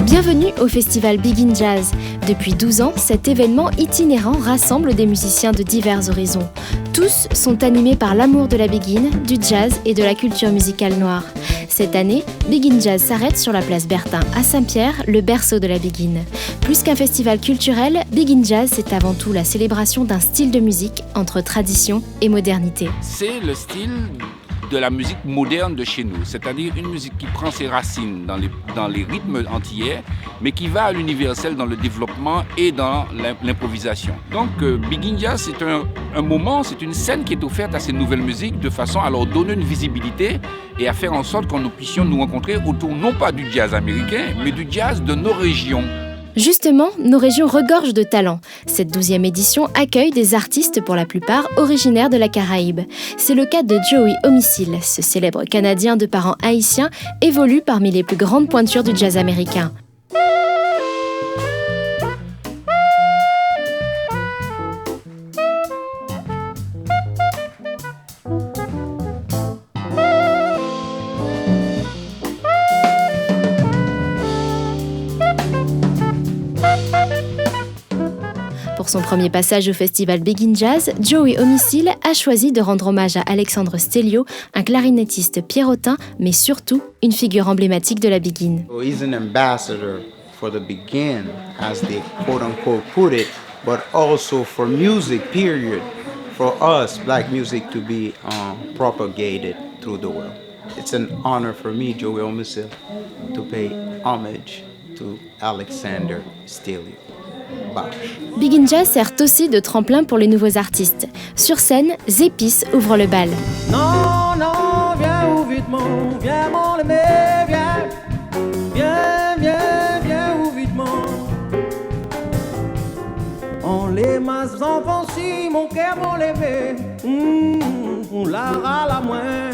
Bienvenue au festival Big in Jazz. Depuis 12 ans, cet événement itinérant rassemble des musiciens de divers horizons. Tous sont animés par l'amour de la Big In, du jazz et de la culture musicale noire. Cette année, Big in Jazz s'arrête sur la place Bertin à Saint-Pierre, le berceau de la Big In. Plus qu'un festival culturel, Big in Jazz, c'est avant tout la célébration d'un style de musique entre tradition et modernité. C'est le style de la musique moderne de chez nous, c'est-à-dire une musique qui prend ses racines dans les rythmes antillais, mais qui va à l'universel dans le développement et dans l'improvisation. Donc Big in Jazz, c'est un moment, c'est une scène qui est offerte à ces nouvelles musiques de façon à leur donner une visibilité et à faire en sorte que nous puissions nous rencontrer autour non pas du jazz américain, mais du jazz de nos régions. Justement, nos régions regorgent de talents. Cette 12e édition accueille des artistes pour la plupart originaires de la Caraïbe. C'est le cas de Joey Homicile. Ce célèbre Canadien de parents haïtiens évolue parmi les plus grandes pointures du jazz américain. Pour son premier passage au festival Big in Jazz, Joey Homicile a choisi de rendre hommage à Alexandre Stelio, un clarinettiste pierrotin, mais surtout une figure emblématique de la Big In. He's an ambassador for the Big In, as they quote-unquote put it, but also for music, period, for us, black music, to be propagated through the world. It's an honor for me, Joey Homicile, to pay homage to Alexander Stelio. Big in Jazz sert aussi de tremplin pour les nouveaux artistes. Sur scène, Zépis ouvre le bal. Non, non, viens ou vite mon, viens mon aimé, viens ou vite mon. On les masses enfants si mon cœur mon levé, on la râle à moins.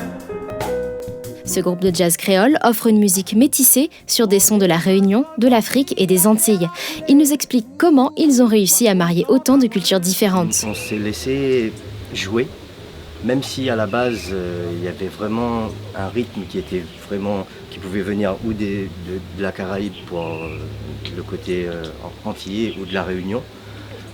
Ce groupe de jazz créole offre une musique métissée sur des sons de la Réunion, de l'Afrique et des Antilles. Il nous explique comment ils ont réussi à marier autant de cultures différentes. On s'est laissé jouer, même si à la base il y avait vraiment un rythme qui pouvait venir ou de la Caraïbe pour le côté antillais ou de la Réunion.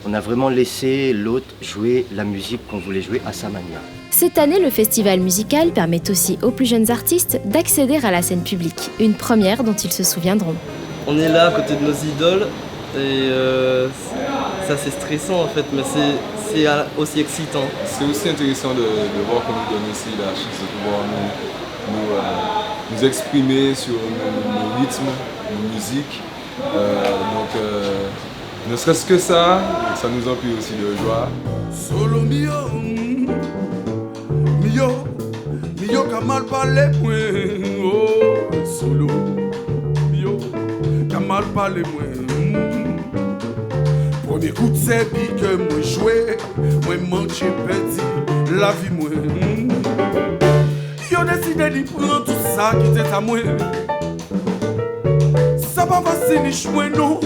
On a vraiment laissé l'autre jouer la musique qu'on voulait jouer à sa manière. Cette année, le festival musical permet aussi aux plus jeunes artistes d'accéder à la scène publique, une première dont ils se souviendront. On est là à côté de nos idoles et c'est assez stressant en fait, mais c'est aussi excitant. C'est aussi intéressant de voir qu'on nous donne aussi la chance de pouvoir nous exprimer sur nos rythmes, nos musiques. Ne serait-ce que ça nous emplit aussi de joie. Solo mio ka mal parler point, oh solo mio ka mal parler moins. Premier coup de sébi que moi joué, moi manché perdu la vie moi. Yo décidé de prendre tout ça qui était à moi. Ça va passer ni chouin non.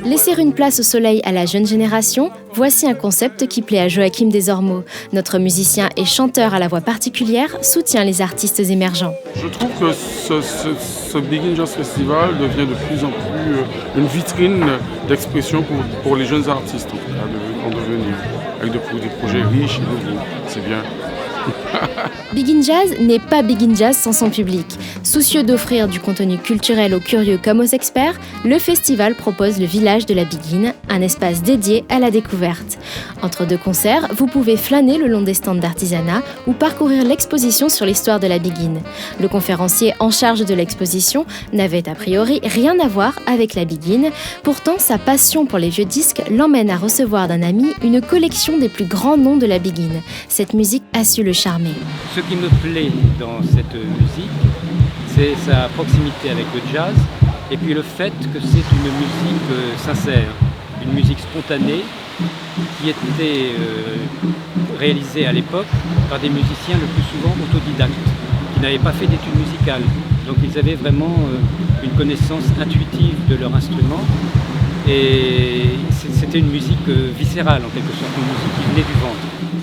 Laisser une place au soleil à la jeune génération, voici un concept qui plaît à Joachim Desormeaux. Notre musicien et chanteur à la voix particulière soutient les artistes émergents. Je trouve que ce Big in Jazz Festival devient de plus en plus une vitrine d'expression pour les jeunes artistes en devenir, avec des projets riches et nouveaux. C'est bien. Big in Jazz n'est pas Big in Jazz sans son public. Soucieux d'offrir du contenu culturel aux curieux comme aux experts, le festival propose le village de la Big In, un espace dédié à la découverte. Entre deux concerts, vous pouvez flâner le long des stands d'artisanat ou parcourir l'exposition sur l'histoire de la Big In. Le conférencier en charge de l'exposition n'avait a priori rien à voir avec la Big In. Pourtant, sa passion pour les vieux disques l'emmène à recevoir d'un ami une collection des plus grands noms de la Big In. Cette musique a su le charmer. Ce qui me plaît dans cette musique, c'est sa proximité avec le jazz et puis le fait que c'est une musique sincère, une musique spontanée qui était réalisée à l'époque par des musiciens le plus souvent autodidactes, qui n'avaient pas fait d'études musicales. Donc ils avaient vraiment une connaissance intuitive de leur instrument Et c'était une musique viscérale en quelque sorte, une musique qui venait du ventre.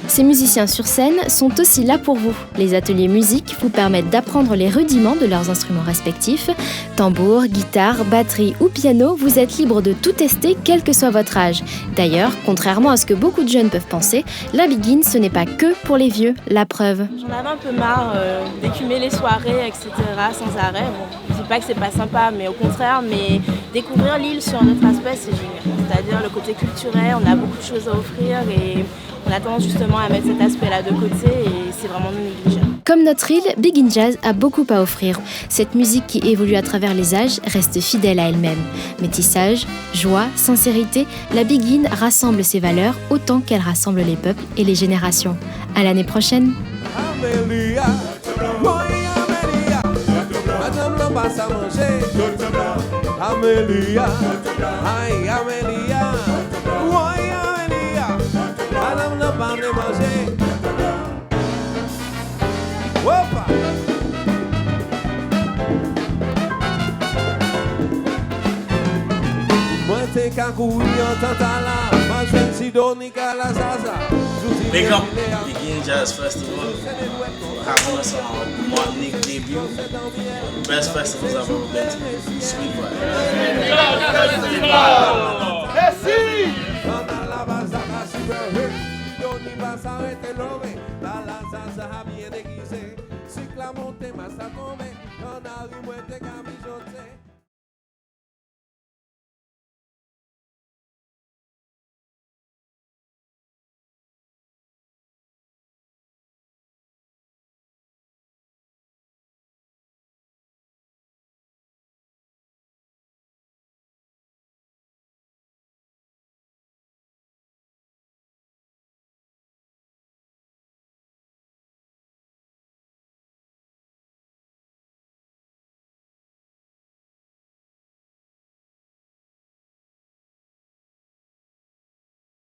Ces musiciens sur scène sont aussi là pour vous. Les ateliers musique vous permettent d'apprendre les rudiments de leurs instruments respectifs. Tambour, guitare, batterie ou piano, vous êtes libre de tout tester, quel que soit votre âge. D'ailleurs, contrairement à ce que beaucoup de jeunes peuvent penser, la Big In, ce n'est pas que pour les vieux, la preuve. J'en avais un peu marre d'écumer les soirées, etc. sans arrêt. Bon, je ne dis pas que c'est pas sympa, mais au contraire, mais découvrir l'île sur un autre aspect, c'est génial. C'est-à-dire le côté culturel, on a beaucoup de choses à offrir et on a tendance justement à mettre cet aspect-là de côté et c'est vraiment non négligeable. Comme notre île, Big In Jazz a beaucoup à offrir. Cette musique qui évolue à travers les âges reste fidèle à elle-même. Métissage, joie, sincérité, la Big In rassemble ses valeurs autant qu'elle rassemble les peuples et les générations. À l'année prochaine. Amélia, aïe Amélia, oui Amélia, madame n'a pas de manger. Opa! Moi t'es qu'à courir en tantala, ma jeune Sidonica la Zaza. Big up Big In Jazz Festival for having us on Martinique debut. Best festivals I've ever been to. Sweet Si la montagne m'a tomber, on arrive,